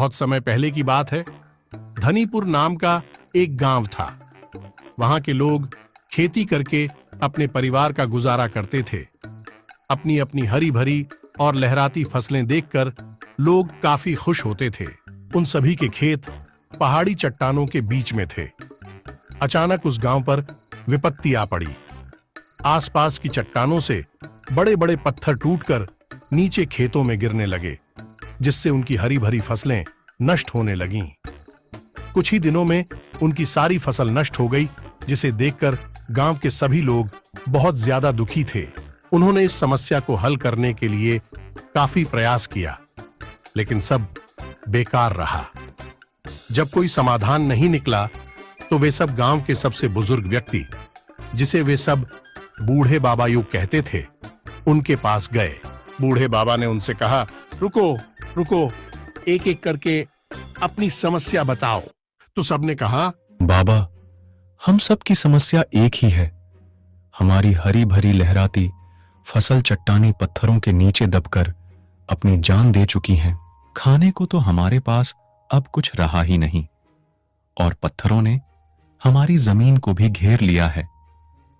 बहुत समय पहले की बात है। धनीपुर नाम का एक गांव था। वहां के लोग खेती करके अपने परिवार का गुजारा करते थे। अपनी अपनी हरी भरी और लहराती फसलें देखकर लोग काफी खुश होते थे। उन सभी के खेत पहाड़ी चट्टानों के बीच में थे। अचानक उस गांव पर विपत्ति आ पड़ी। आसपास की चट्टानों से बड़े बड़े पत्थर टूटकर नीचे खेतों में गिरने लगे, जिससे उनकी हरी भरी फसलें नष्ट होने लगीं। कुछ ही दिनों में उनकी सारी फसल नष्ट हो गई, जिसे देखकर गांव के सभी लोग बहुत ज्यादा दुखी थे। उन्होंने इस समस्या को हल करने के लिए काफी प्रयास किया, लेकिन सब बेकार रहा। जब कोई समाधान नहीं निकला तो वे सब गांव के सबसे बुजुर्ग व्यक्ति, जिसे वे सब बूढ़े बाबा यूं कहते थे, उनके पास गए। बूढ़े बाबा ने उनसे कहा, रुको रुको, एक एक करके अपनी समस्या बताओ। तो सबने कहा, बाबा, हम सब की समस्या एक ही है। हमारी हरी भरी लहराती फसल चट्टानी पत्थरों के नीचे दबकर अपनी जान दे चुकी हैं। खाने को तो हमारे पास अब कुछ रहा ही नहीं, और पत्थरों ने हमारी जमीन को भी घेर लिया है,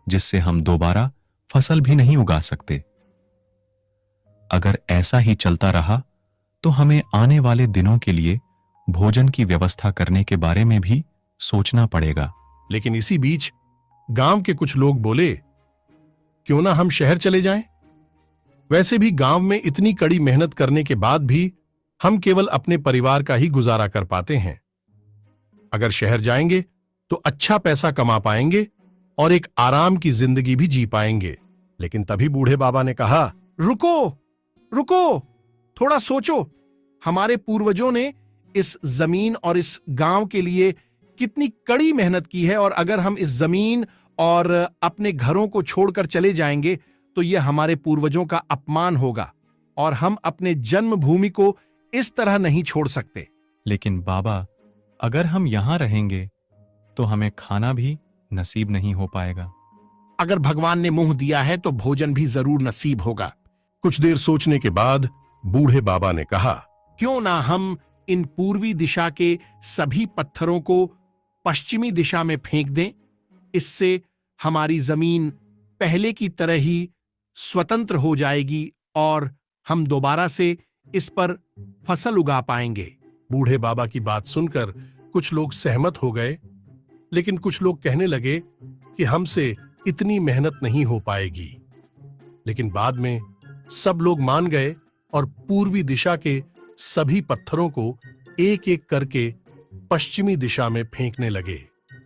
जिससे हम दोबारा फसल भी नहीं उगा सकते। अगर ऐसा ही चलता रहा तो हमें आने वाले दिनों के लिए भोजन की व्यवस्था करने के बारे में भी सोचना पड़ेगा। लेकिन इसी बीच गांव के कुछ लोग बोले, क्यों ना हम शहर चले जाएं? वैसे भी गांव में इतनी कड़ी मेहनत करने के बाद भी हम केवल अपने परिवार का ही गुजारा कर पाते हैं। अगर शहर जाएंगे तो अच्छा पैसा कमा पाएंगे और एक आराम की जिंदगी भी जी पाएंगे। लेकिन तभी बूढ़े बाबा ने कहा, रुको रुको, थोड़ा सोचो। हमारे पूर्वजों ने इस जमीन और इस गांव के लिए कितनी कड़ी मेहनत की है, और अगर हम इस जमीन और अपने घरों को छोड़कर चले जाएंगे तो यह हमारे पूर्वजों का अपमान होगा, और हम अपने जन्मभूमि को इस तरह नहीं छोड़ सकते। लेकिन बाबा, अगर हम यहां रहेंगे तो हमें खाना भी नसीब नहीं हो पाएगा। अगर भगवान ने मुंह दिया है तो भोजन भी जरूर नसीब होगा। कुछ देर सोचने के बाद बूढ़े बाबा ने कहा, क्यों ना हम इन पूर्वी दिशा के सभी पत्थरों को पश्चिमी दिशा में फेंक दें। इससे हमारी जमीन पहले की तरह ही स्वतंत्र हो जाएगी और हम दोबारा से इस पर फसल उगा पाएंगे। बूढ़े बाबा की बात सुनकर कुछ लोग सहमत हो गए, लेकिन कुछ लोग कहने लगे कि हमसे इतनी मेहनत नहीं हो पाएगी। लेकिन बाद में सब लोग मान गए और पूर्वी दिशा के सभी पत्थरों को एक एक करके पश्चिमी दिशा में फेंकने लगे।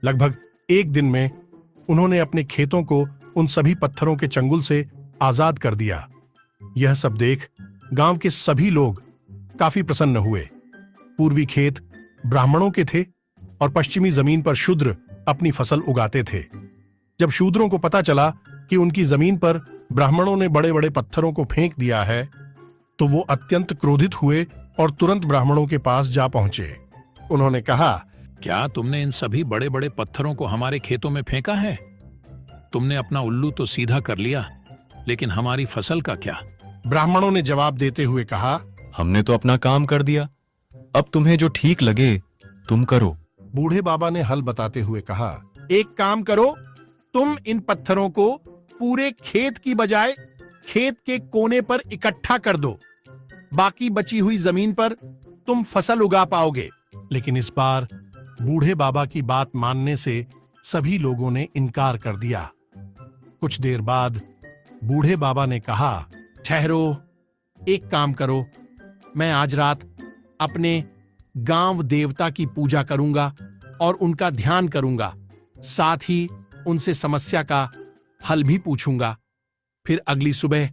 लगभग एक दिन में उन्होंने अपने खेतों को उन सभी पत्थरों के चंगुल से आजाद कर दिया। यह सब देख गांव के सभी लोग काफी प्रसन्न हुए। पूर्वी खेत ब्राह्मणों के थे और पश्चिमी जमीन पर शूद्र अपनी फसल उगाते थे। जब शूद्रों को पता चला कि उनकी जमीन पर ब्राह्मणों ने बड़े बड़े पत्थरों को फेंक दिया है, तो वो अत्यंत क्रोधित हुए और तुरंत ब्राह्मणों के पास जा पहुंचे। उन्होंने कहा, क्या तुमने इन सभी बड़े बड़े पत्थरों को हमारे खेतों में फेंका है? तुमने अपना उल्लू तो सीधा कर लिया, लेकिन हमारी फसल का क्या? ब्राह्मणों ने जवाब देते हुए कहा, हमने तो अपना काम कर दिया, अब तुम्हें जो ठीक लगे तुम करो। बूढ़े बाबा ने हल बताते हुए कहा, एक काम करो, तुम इन पत्थरों को पूरे खेत की बजाय खेत के कोने पर इकट्ठा कर दो। बाकी बची हुई जमीन पर तुम फसल उगा पाओगे। लेकिन इस बार बूढ़े बाबा की बात मानने से सभी लोगों ने इनकार कर दिया। कुछ देर बाद बूढ़े बाबा ने कहा, ठहरो, एक काम करो, मैं आज रात अपने गांव देवता की पूजा करूंगा और उनका ध्यान करूंगा। साथ ही उनसे समस्या का हल भी पूछूंगा। फिर अगली सुबह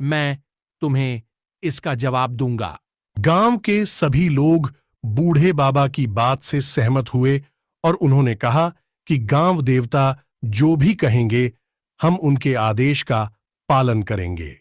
मैं तुम्हें इसका जवाब दूंगा। गांव के सभी लोग बूढ़े बाबा की बात से सहमत हुए और उन्होंने कहा कि गांव देवता जो भी कहेंगे हम उनके आदेश का पालन करेंगे।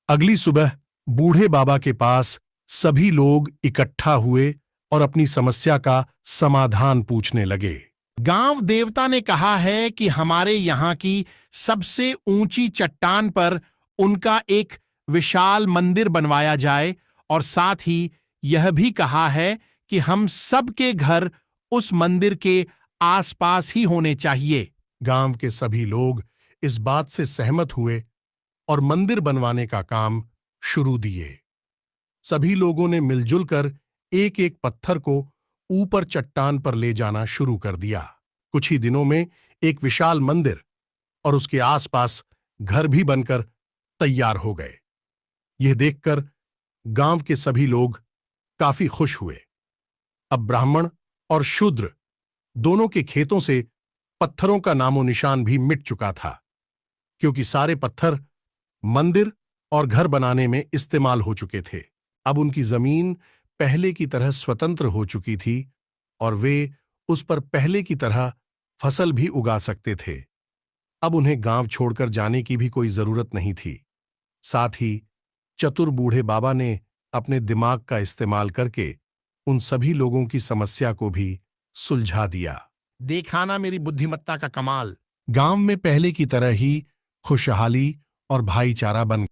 अगली सुबह बूढ़े बाबा के पास सभी लोग इकट्ठा हुए और अपनी समस्या का समाधान पूछने लगे। गांव देवता ने कहा है कि हमारे यहाँ की सबसे ऊंची चट्टान पर उनका एक विशाल मंदिर बनवाया जाए और साथ ही यह भी कहा है कि हम सबके घर उस मंदिर के आसपास ही होने चाहिए। गांव के सभी लोग इस बात से सहमत हुए और मंदिर बनवाने का काम शुरू दिए। सभी लोगों ने मिलजुल कर एक एक पत्थर को ऊपर चट्टान पर ले जाना शुरू कर दिया। कुछ ही दिनों में एक विशाल मंदिर और उसके आसपास घर भी बनकर तैयार हो गए। यह देखकर गांव के सभी लोग काफी खुश हुए। अब ब्राह्मण और शूद्र दोनों के खेतों से पत्थरों का नामो निशान भी मिट चुका था, क्योंकि सारे पत्थर मंदिर और घर बनाने में इस्तेमाल हो चुके थे। अब उनकी जमीन पहले की तरह स्वतंत्र हो चुकी थी और वे उस पर पहले की तरह फसल भी उगा सकते थे। अब उन्हें गांव छोड़कर जाने की भी कोई जरूरत नहीं थी। साथ ही चतुर बूढ़े बाबा ने अपने दिमाग का इस्तेमाल करके उन सभी लोगों की समस्या को भी सुलझा दिया। देखा ना मेरी बुद्धिमत्ता का कमाल। गांव में पहले की तरह ही खुशहाली और भाईचारा बन